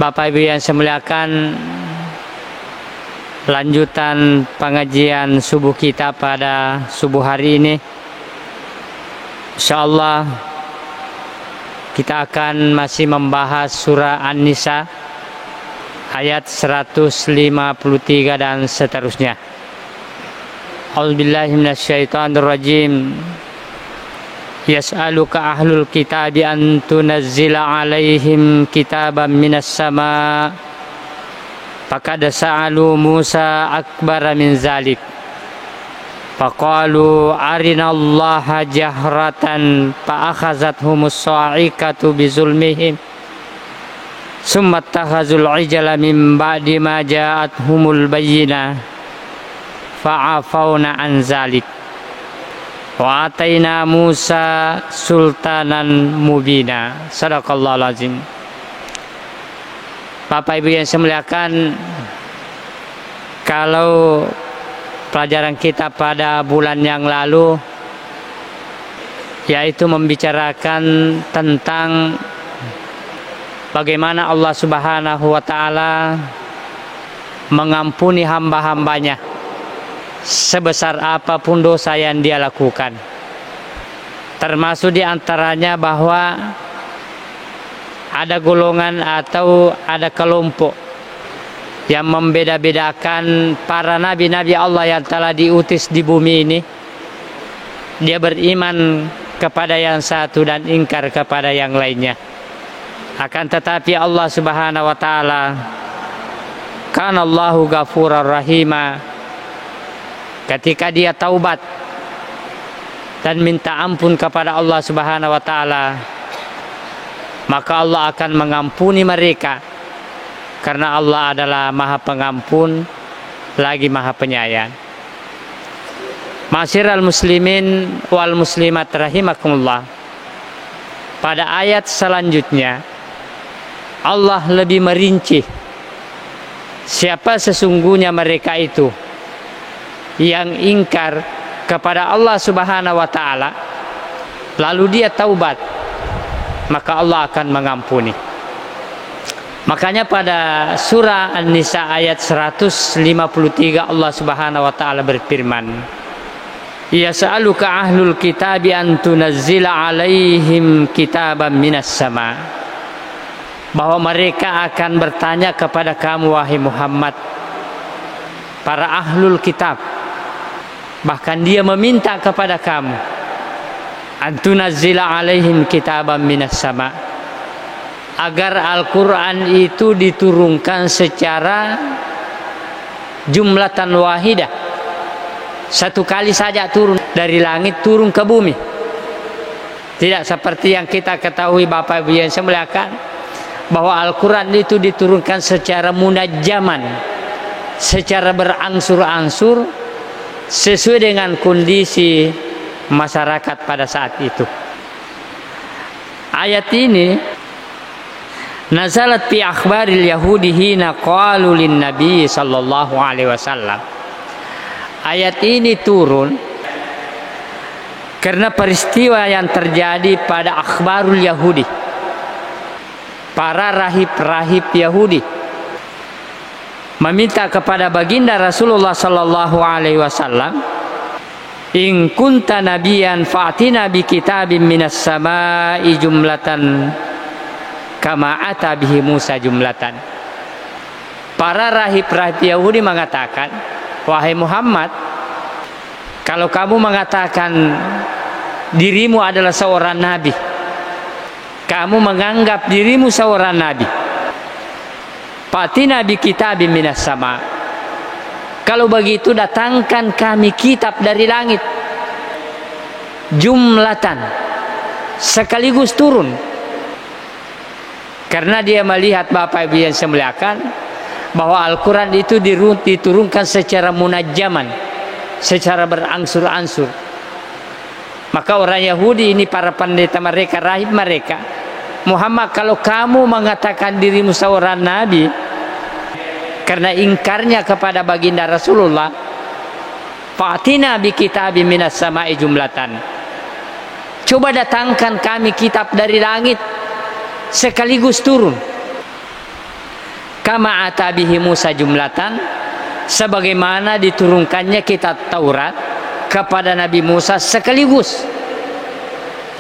Bapak Ibu yang saya muliakan, lanjutan pengajian subuh kita pada subuh hari ini, insyaallah kita akan masih membahas surah An-Nisa ayat 153 dan seterusnya. A'udzubillahi minasyaitonirrajim. Yas'aluka ahlul kitabi an tunazzila alaihim kitaban minas sama' faqad sa'alu Musa akbara min zalik faqalu arinallaha jahratan fa'akhazathumus sa'iqatu bizulmihim summa ittakhazul ijla min ba'di ma ja'athumul bayyinah fa'afawna an zalik wa ataina Musa sultanan mubina. Sadaqallahul azim. Bapak Ibu yang saya muliakan, kalau pelajaran kita pada bulan yang lalu yaitu membicarakan tentang bagaimana Allah Subhanahu wa taala mengampuni hamba-hambanya sebesar apapun dosa yang dia lakukan. Termasuk diantaranya bahwa ada golongan atau ada kelompok yang membeda-bedakan para nabi-nabi Allah yang telah diutus di bumi ini. Dia beriman kepada yang satu dan ingkar kepada yang lainnya. Akan tetapi Allah Subhanahu wa taala, kana Allahu ghafurur rahima, ketika dia taubat dan minta ampun kepada Allah Subhanahu wa taala, maka Allah akan mengampuni mereka karena Allah adalah Maha Pengampun lagi Maha Penyayang. Ma'asyiral muslimin wal muslimat rahimakumullah. Pada ayat selanjutnya Allah lebih merinci siapa sesungguhnya mereka itu yang ingkar kepada Allah Subhanahu wa taala lalu dia taubat, maka Allah akan mengampuni. Makanya pada surah An-Nisa ayat 153 Allah Subhanahu wa taala berfirman, yas'aluka ahlul kitabi an tunazzila alaihim kitaban minas sama', bahwa mereka akan bertanya kepada kamu wahai Muhammad, para ahlul kitab, bahkan dia meminta kepada kamu antunazzila alaihim kitaban minas sama', agar Al-Quran itu diturunkan secara jumlatan wahidah, satu kali saja turun dari langit turun ke bumi. Tidak seperti yang kita ketahui Bapak Ibu yang saya muliakan, bahwa Al-Quran itu diturunkan secara munajjaman, secara berangsur-angsur sesuai dengan kondisi masyarakat pada saat itu. Ayat ini nazalat fi akhbaril yahudi hina qalu lin nabi sallallahu alaihi wasallam. Ayat ini turun karena peristiwa yang terjadi pada akhbarul Yahudi, para rahib-rahib Yahudi meminta kepada baginda Rasulullah sallallahu alaihi wasallam, in kunta nabiyan fa'tina bi kitabin minas sama'i jumlatan kama ata bihi Musa jumlatan. Para rahib-rahib Yahudi mengatakan, wahai Muhammad, kalau kamu mengatakan dirimu adalah seorang nabi, kamu menganggap dirimu seorang nabi, fa'tina bi kitabin minas sama', kalau begitu datangkan kami kitab dari langit jumlatan, sekaligus turun. Karena dia melihat Bapak Ibu yang saya muliakan, bahwa Al-Quran itu diturunkan secara munajjaman, secara berangsur-angsur. Maka orang Yahudi ini, para pendeta mereka, rahib mereka, Muhammad, kalau kamu mengatakan dirimu seorang nabi karena ingkarnya kepada baginda Rasulullah, Fa'tina bi kitabim minas sama'i jumlatan. Coba datangkan kami kitab dari langit sekaligus turun. Kama atabihi Musa jumlatan, sebagaimana diturunkannya kitab Taurat kepada Nabi Musa sekaligus.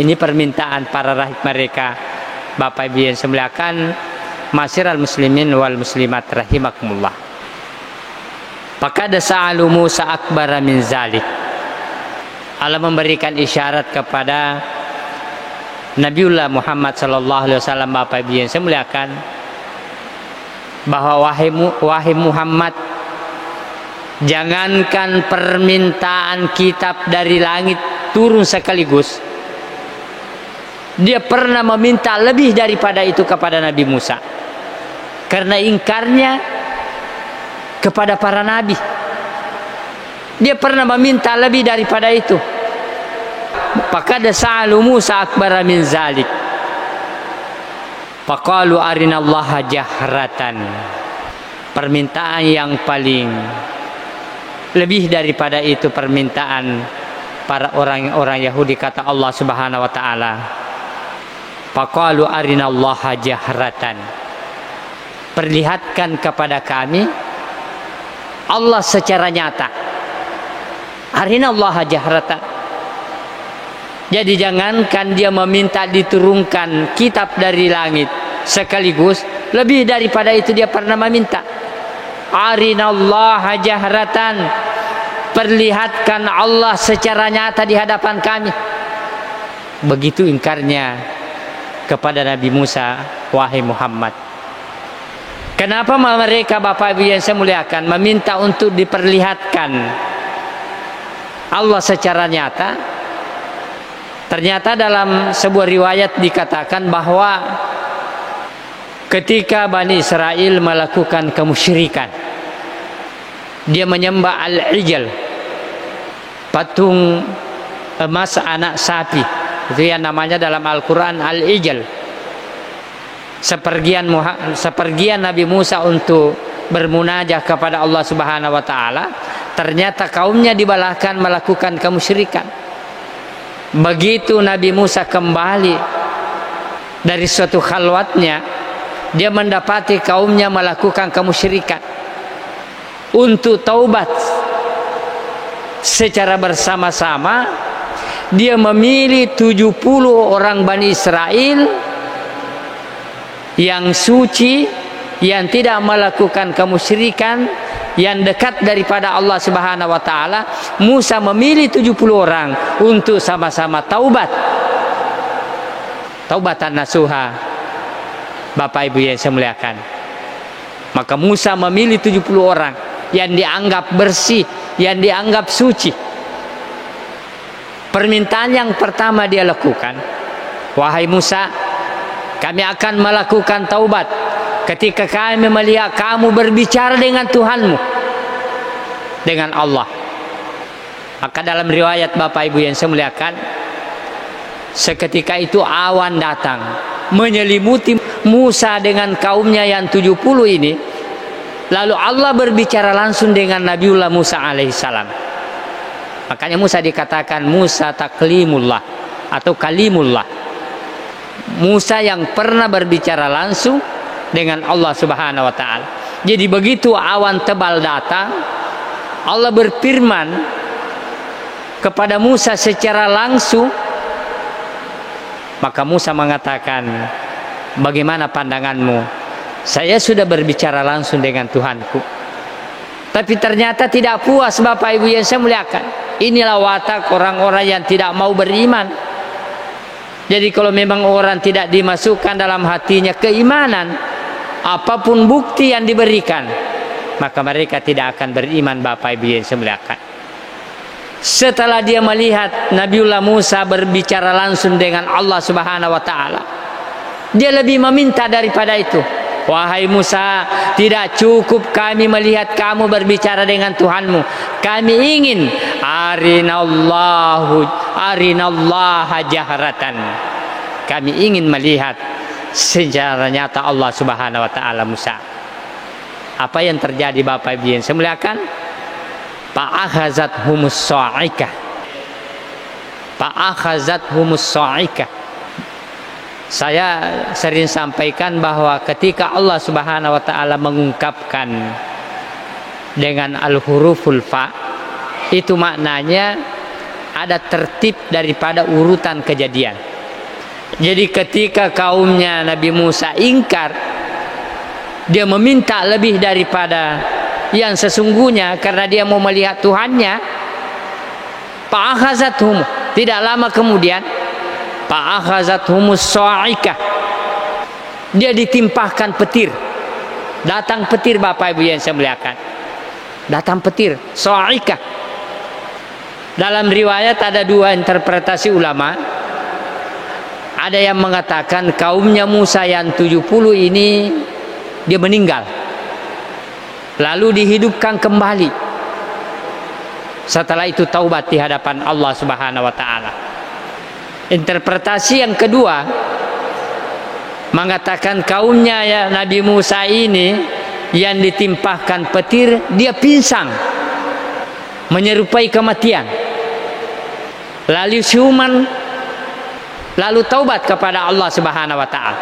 Ini permintaan para rahib mereka. Bapak Ibu yang semuliakan, masyiral muslimin wal muslimat rahimakumullah. Faqad sa'alu Musa akbara min zalik. Allah memberikan isyarat kepada Nabiullah Muhammad sallallahu alaihi wasallam, Bapak Ibu yang semuliakan, bahwa wahai Muhammad, jangankan permintaan kitab dari langit turun sekaligus, dia pernah meminta lebih daripada itu kepada Nabi Musa karena ingkarnya kepada para nabi. Dia pernah meminta lebih daripada itu. Faqad sa'alu Musa akbara min zalik. Faqalu arinallaha jahratan. Permintaan yang paling lebih daripada itu permintaan para orang Yahudi, kata Allah Subhanahu wa taala. Faqalu arinallaha jahratan. Perlihatkan kepada kami Allah secara nyata. Arinallaha jahratan. Jadi jangankan dia meminta diturunkan kitab dari langit sekaligus, lebih daripada itu dia pernah meminta. Arinallaha jahratan. Perlihatkan Allah secara nyata di hadapan kami. Begitu ingkarnya kepada Nabi Musa, wahai Muhammad. Kenapa mereka, Bapak Ibu yang saya muliakan, meminta untuk diperlihatkan Allah secara nyata? Ternyata dalam sebuah riwayat dikatakan bahwa ketika Bani Israel melakukan kemusyrikan, dia menyembah al-ijal, patung emas anak sapi, itu yang namanya dalam Al-Quran al-ijal. Sepergian Nabi Musa untuk bermunajah kepada Allah Subhanahu wa taala, ternyata kaumnya dibalahkan melakukan kemusyrikan. Begitu Nabi Musa kembali dari suatu khalwatnya, dia mendapati kaumnya melakukan kemusyrikan. Untuk taubat secara bersama-sama, dia memilih 70 orang Bani Israel yang suci, yang tidak melakukan kemusyrikan, yang dekat daripada Allah Subhanahu wa taala. Musa memilih 70 orang untuk sama-sama taubat. Taubatan nasuha, Bapak Ibu yang saya muliakan. Maka Musa memilih 70 orang yang dianggap bersih, yang dianggap suci. Permintaan yang pertama dia lakukan, wahai Musa, kami akan melakukan taubat ketika kami melihat kamu berbicara dengan Tuhanmu, dengan Allah. Maka dalam riwayat, Bapak Ibu yang saya muliakan, seketika itu awan datang menyelimuti Musa dengan kaumnya yang 70 ini. Lalu Allah berbicara langsung dengan Nabiullah Musa alaihissalam. Makanya Musa dikatakan Musa taklimullah atau kalimullah, Musa yang pernah berbicara langsung dengan Allah Subhanahu wa taala. Jadi begitu awan tebal datang, Allah berfirman kepada Musa secara langsung. Maka Musa mengatakan, bagaimana pandanganmu? Saya sudah berbicara langsung dengan Tuhanku. Tapi ternyata tidak puas, Bapak Ibu yang saya muliakan. Inilah watak orang-orang yang tidak mau beriman. Jadi kalau memang orang tidak dimasukkan dalam hatinya keimanan, apapun bukti yang diberikan, maka mereka tidak akan beriman, Bapak Ibu yang saya muliakan. Setelah dia melihat Nabiullah Musa berbicara langsung dengan Allah Subhanahu wa taala, dia lebih meminta daripada itu. Wahai Musa, tidak cukup kami melihat kamu berbicara dengan Tuhanmu. Kami ingin arinallaha jahratan. Kami ingin melihat secara nyata Allah Subhanahu wa taala Musa. Apa yang terjadi, Bapak Ibu yang saya muliakan? Fa'akhazathumus sha'ikah. Fa'akhazathumus sha'ikah. Saya sering sampaikan bahwa ketika Allah Subhanahu wa taala mengungkapkan dengan al-huruful fa, itu maknanya ada tertib daripada urutan kejadian. Jadi ketika kaumnya Nabi Musa ingkar, dia meminta lebih daripada yang sesungguhnya karena dia mau melihat Tuhannya, fa'akhazathum, tidak lama kemudian fa'akhazathhumus sha'ikah, dia ditimpahkan petir. Datang petir, Bapak Ibu yang saya muliakan, datang petir sha'ikah. Dalam riwayat ada dua interpretasi ulama. Ada yang mengatakan kaumnya Musa yang 70 ini dia meninggal, lalu dihidupkan kembali. Setelah itu taubat di hadapan Allah Subhanahu wa taala. Interpretasi yang kedua mengatakan kaumnya ya Nabi Musa ini yang ditimpahkan petir, dia pingsan menyerupai kematian, lalu siuman, lalu taubat kepada Allah Subhanahu wa taala.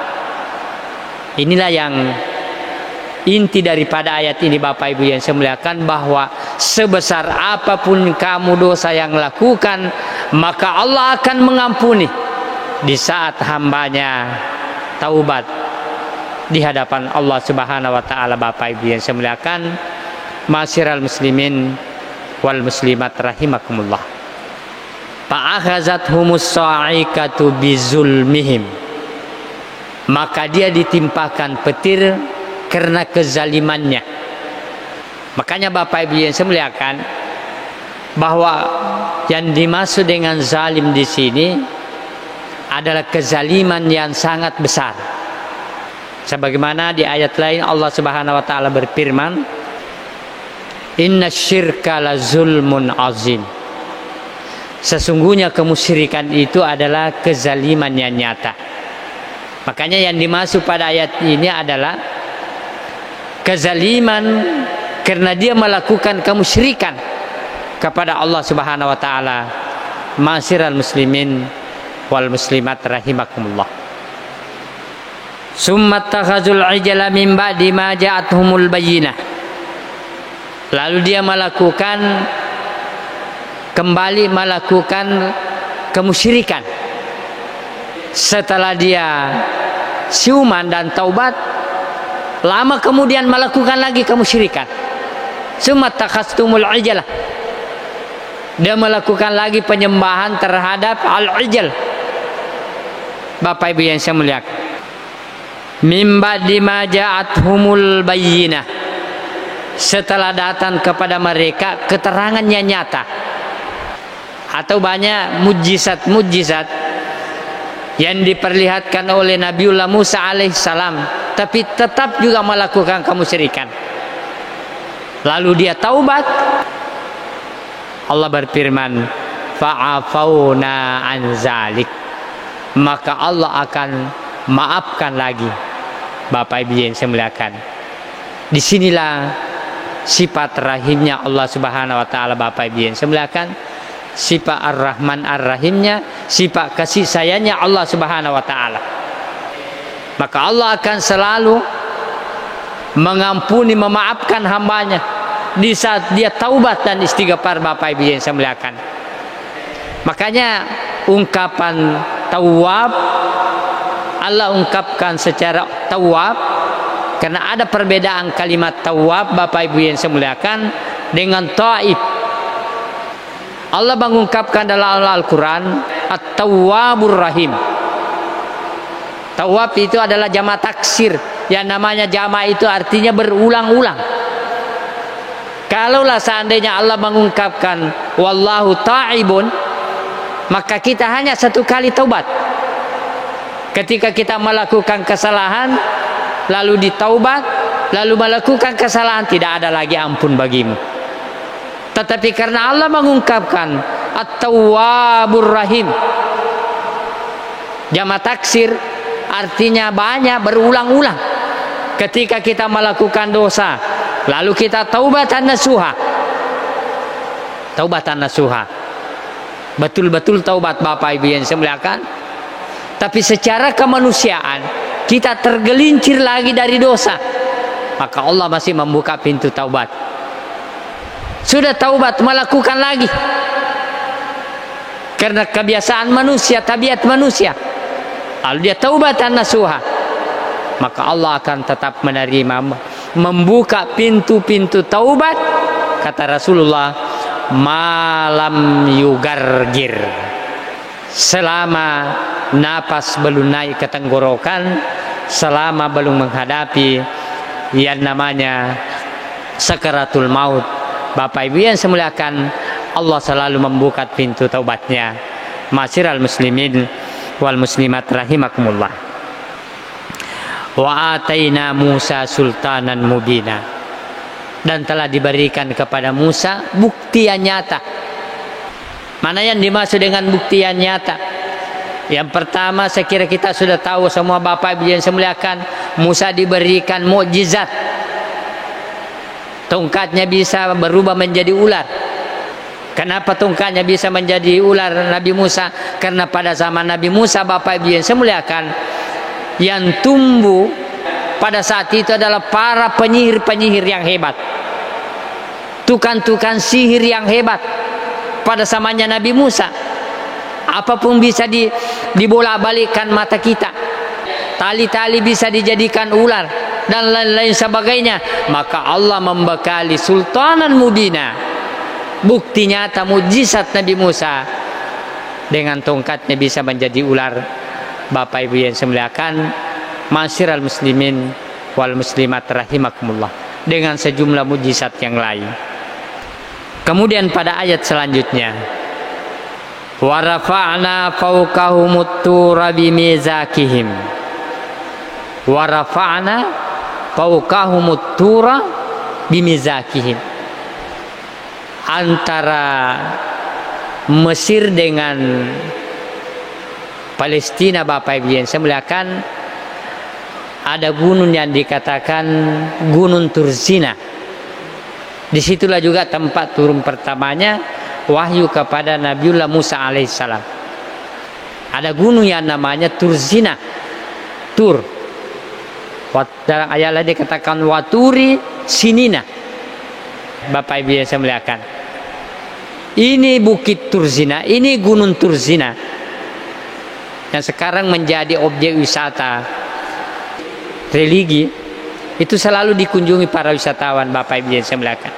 Inilah yang inti daripada ayat ini, Bapak Ibu yang saya muliakan, bahwa sebesar apapun kamu dosa yang lakukan, maka Allah akan mengampuni di saat hambanya taubat di hadapan Allah Subhanahu wa taala. Bapak Ibu yang saya muliakan, ma'asyiral muslimin wal muslimat rahimakumullah. Fa'akhazathumus sha'ikatu bizulmihim, maka dia ditimpakan petir karena kezalimannya. Makanya Bapak Ibu yang saya muliakan, bahwa yang dimaksud dengan zalim di sini adalah kezaliman yang sangat besar. Sebagaimana di ayat lain Allah Subhanahu wa taala berfirman, "Innasyirka la zulmun azim." Sesungguhnya kemusyrikan itu adalah kezaliman yang nyata. Makanya yang dimaksud pada ayat ini adalah kezaliman karena dia melakukan kemusyrikan kepada Allah Subhanahu wa taala. Ma'asyiral muslimin wal muslimat rahimakumullah. Summa takhazul ijla min ba'di ma ja'atuhumul bayyinah. Lalu dia kembali melakukan kemusyrikan setelah dia siuman dan taubat, lama kemudian melakukan lagi kemusyrikan. Summa takhastumul ijlah, dia melakukan lagi penyembahan terhadap al-ijl. Bapak Ibu yang saya muliakan, min ba'di ma ja'atuhumul bayyinah, setelah datang kepada mereka keterangannya nyata, atau banyak mujizat-mujizat yang diperlihatkan oleh Nabiullah Musa alaihissalam, tapi tetap juga melakukan kemusyrikan. Lalu dia taubat. Allah berfirman, fa'afauna an zalik, maka Allah akan maafkan lagi. Bapak Ibu yang saya muliakan, disinilah sifat rahimnya Allah Subhanahu wa taala. Bapak Ibu yang saya muliakan, sifat ar-Rahman ar-Rahimnya, sifat kasih sayangnya Allah Subhanahu wa taala. Maka Allah akan selalu mengampuni, memaafkan hambanya di saat dia taubat dan istighfar. Bapak Ibu yang saya muliakan, makanya ungkapan tawab Allah ungkapkan secara tawab karena ada perbedaan kalimat tawab, Bapak Ibu yang saya muliakan, dengan taib. Allah mengungkapkan dalam Al-Quran At-Tawwabur Rahim. Tawab itu adalah jamak taksir. Yang namanya jamak itu artinya berulang-ulang. Kalaulah seandainya Allah mengungkapkan wallahu ta'ibun, maka kita hanya satu kali taubat. Ketika kita melakukan kesalahan lalu ditaubat, lalu melakukan kesalahan, tidak ada lagi ampun bagimu. Tetapi karena Allah mengungkapkan At-Tawwabur Rahim, jamak taksir artinya banyak, berulang-ulang. Ketika kita melakukan dosa lalu kita taubat nasuha, taubatan nasuha. Betul-betul taubat Bapak Ibu yang saya muliakan. Tapi secara kemanusiaan kita tergelincir lagi dari dosa, maka Allah masih membuka pintu taubat. Sudah taubat melakukan lagi, karena kebiasaan manusia, tabiat manusia. Lalu dia taubatan nasuha, maka Allah akan tetap menerima, membuka pintu-pintu taubat. Kata Rasulullah, malam yugargir, selama napas belum naik ke tenggorokan, selama belum menghadapi yang namanya sakaratul maut. Bapak Ibu yang saya muliakan, Allah selalu membuka pintu taubatnya. Masyiral muslimin wal muslimat rahimakumullah. Wa ataina Musa sultanan mubina, dan telah diberikan kepada Musa bukti yang nyata. Mana yang dimaksud dengan bukti yang nyata? Yang pertama, saya kira kita sudah tahu semua Bapak Ibu yang saya muliakan, Musa diberikan mukjizat. Tongkatnya bisa berubah menjadi ular. Kenapa tongkatnya bisa menjadi ular Nabi Musa? Karena pada zaman Nabi Musa, Bapak Ibu yang saya muliakan, yang tumbuh pada saat itu adalah para penyihir-penyihir yang hebat, tukang-tukang sihir yang hebat pada zamannya Nabi Musa. Apapun bisa dibolak-balikkan mata kita, tali-tali bisa dijadikan ular dan lain-lain sebagainya. Maka Allah membekali sultanan mubina, bukti nyata mujizat Nabi Musa, dengan tongkatnya bisa menjadi ular. Bapak Ibu yang saya muliakan, masyiral muslimin wal muslimat rahimakumullah, dengan sejumlah mujizat yang lain. Kemudian pada ayat selanjutnya, wa rafa'na fawqahumut tura bimizakihim, wa rafa'na fawqahumut tura bimizakihim. Antara Mesir dengan Palestina, Bapak Ibu yang saya muliakan, ada gunung yang dikatakan Gunung Turzina. Disitulah juga tempat turun pertamanya wahyu kepada Nabiullah Musa alaihissalam. Ada gunung yang namanya Turzina, Tur. Dalam ayat lain dikatakan waturi sinina. Bapak Ibu yang saya muliakan, ini bukit Turzina, ini gunung Turzina yang sekarang menjadi objek wisata religi. Itu selalu dikunjungi para wisatawan, Bapak Ibu yang saya muliakan.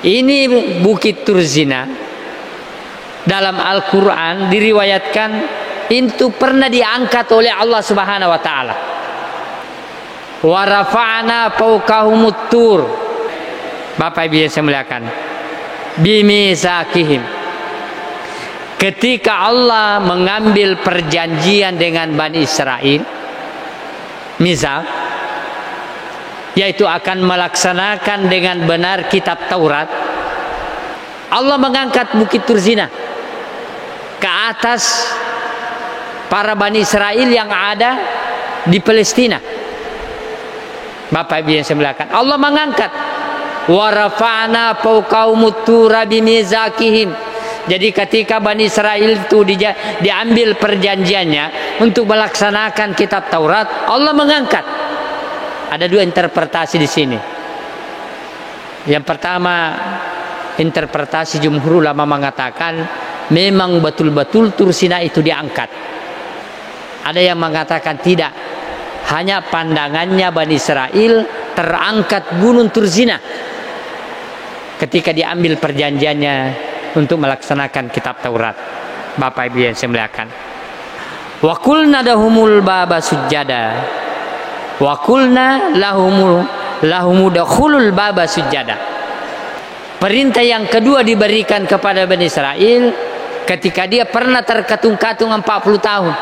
Ini bukit Turzina dalam Al-Quran diriwayatkan itu pernah diangkat oleh Allah Subhanahu wa ta'ala. Wa rafa'na fawqahumut tur, Bapak Ibu yang saya muliakan, bimizakihim. Ketika Allah mengambil perjanjian dengan Bani Israel, mizak, yaitu akan melaksanakan dengan benar kitab Taurat, Allah mengangkat bukit Turzina ke atas para Bani Israel yang ada di Palestina. Bapak Ibu yang saya muliakan, Allah mengangkat wa rafa'na fawqahumut tura bimizakihim. Jadi ketika Bani Israel itu diambil perjanjiannya untuk melaksanakan kitab Taurat, Allah mengangkat. Ada dua interpretasi di sini. Yang pertama, interpretasi jumhur ulama mengatakan memang betul-betul Turzina itu diangkat. Ada yang mengatakan tidak, hanya pandangannya Bani Israel terangkat gunung Turzina ketika diambil perjanjiannya untuk melaksanakan kitab Taurat. Bapak Ibu yang saya muliakan, wa qulna lahumul baba sujada, wa qulna lahumudakhulul baba sujada. Perintah yang kedua diberikan kepada Bani Israel ketika dia pernah terkatung-katung 40 tahun.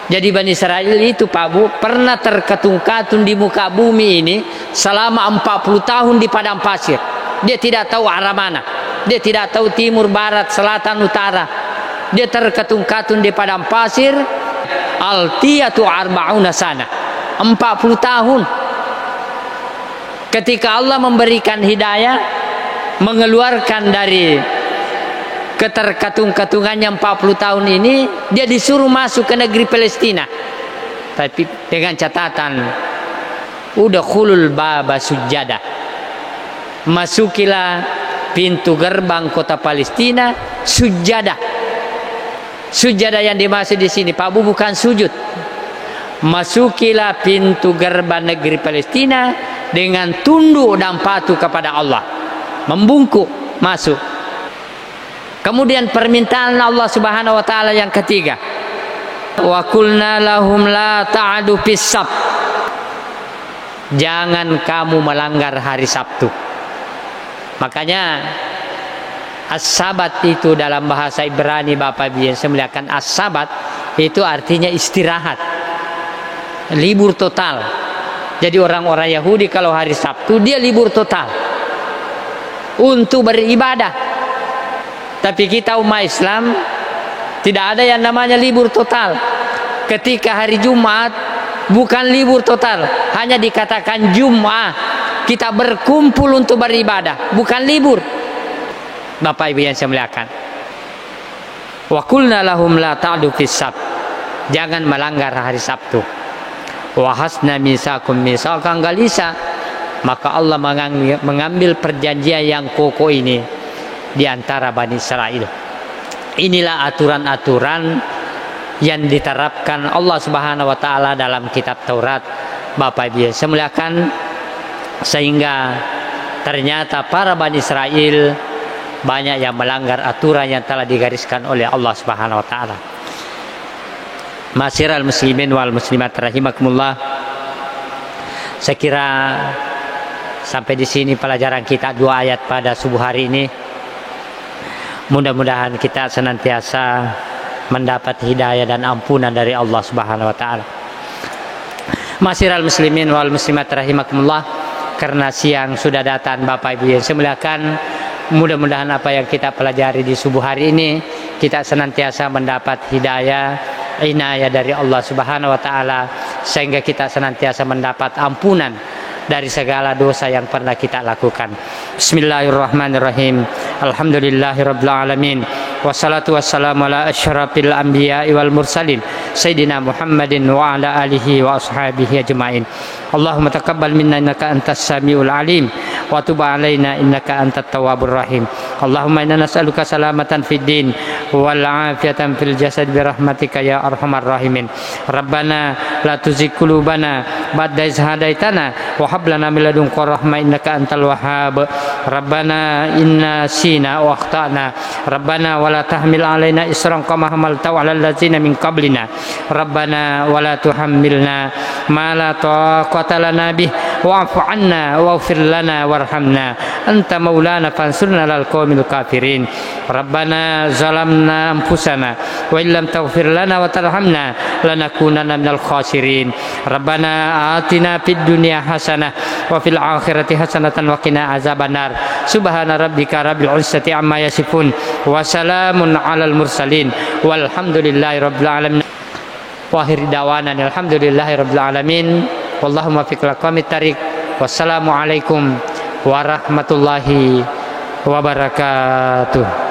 Jadi Bani Israel itu, Pak Bu, pernah terkatung-katung di muka bumi ini selama 40 tahun di padang pasir. Dia tidak tahu arah mana, dia tidak tahu timur, barat, selatan, utara. Dia terkatung-katung di padang pasir. Altiyatu arba'una sana, 40 tahun. Ketika Allah memberikan hidayah, mengeluarkan dari keterkatung-katungannya 40 tahun ini, dia disuruh masuk ke negeri Palestina. Tapi dengan catatan, udkhulul baba sujada. Masukilah pintu gerbang kota Palestina sujada. Sujada yang dimaksud di sini, Pak Bu, bukan sujud. Masukilah pintu gerbang negeri Palestina dengan tunduk dan patuh kepada Allah, membungkuk masuk. Kemudian permintaan Allah Subhanahu wa taala yang ketiga, wa qulna lahum la ta'adu fis sabt. Jangan kamu melanggar hari Sabtu. Makanya as-sabat itu dalam bahasa Ibrani, Bapak Ibu yang saya muliakan, as-sabat itu artinya istirahat, libur total. Jadi orang-orang Yahudi kalau hari Sabtu dia libur total untuk beribadah. Tapi kita umat Islam tidak ada yang namanya libur total. Ketika hari Jumat bukan libur total, hanya dikatakan Jum'ah. Kita berkumpul untuk beribadah, bukan libur. Bapak Ibu yang saya muliakan. Wa qulna lahum la ta'du fis sabt. Jangan melanggar hari Sabtu. Wa hasna misakum misaqan galisa. Maka Allah mengambil perjanjian yang kokoh ini di antara Bani Israel. Inilah aturan-aturan yang diterapkan Allah Subhanahu wa taala dalam kitab Taurat, Bapak Ibu yang saya muliakan. Sehingga ternyata para Bani Israel banyak yang melanggar aturan yang telah digariskan oleh Allah Subhanahu wa taala. Ma'asyiral muslimin wal muslimat rahimakumullah. Saya kira sampai di sini pelajaran kita 2 ayat pada subuh hari ini. Mudah-mudahan kita senantiasa mendapat hidayah dan ampunan dari Allah Subhanahu wa taala. Ma'asyiral muslimin wal muslimat rahimakumullah. Karena siang sudah datang, Bapak Ibu yang saya muliakan, mudah-mudahan apa yang kita pelajari di subuh hari ini kita senantiasa mendapat hidayah, inayah dari Allah Subhanahu wa taala, sehingga kita senantiasa mendapat ampunan dari segala dosa yang pernah kita lakukan. Bismillahirrahmanirrahim. Alhamdulillahirabbil alamin. Wassalatu wassalamu ala asyrafil anbiya'i wal mursalin sayyidina Muhammadin wa ala alihi wa ashabihi ajmain. Allahumma taqabbal minna innaka antas samiul alim wa tub alaina innaka antat tawwabur rahim. Allahumma inna nas'aluka salamatan fid din wal afiyatan fil jasad bi rahmatika ya arhamar rahimin. Rabbana la tuzigh qulubana ba'da idh hadaitana wa hab lana min ladunka rahmah innaka antal wahhab. Rabbana inna sina wa akhtana. Rabbana wa la tahmil alaina isran kama hamaltahu 'alal ladzina min qablina. Rabbana wa la tuhammilna ma la taqata lana bih wa'fu 'anna waghfir lana warhamna anta maulana fansurna 'alal qaumil kafirin. Rabbana zalamna anfusana wa illam taghfir lana wa tarhamna lanakunanna minal khasirin. Rabbana atina fid dunya hasanah wa fil akhirati hasanatan wa qina azabannar. Subhana rabbika rabbil izzati amma yasifun wa salamun 'alal mursalin walhamdulillahi rabbil alamin. Wa akhir da'wana alhamdulillahi rabbil alamin. Wallahu muwaffiq ila aqwamit thariq. Wassalamu alaikum warahmatullahi wabarakatuh.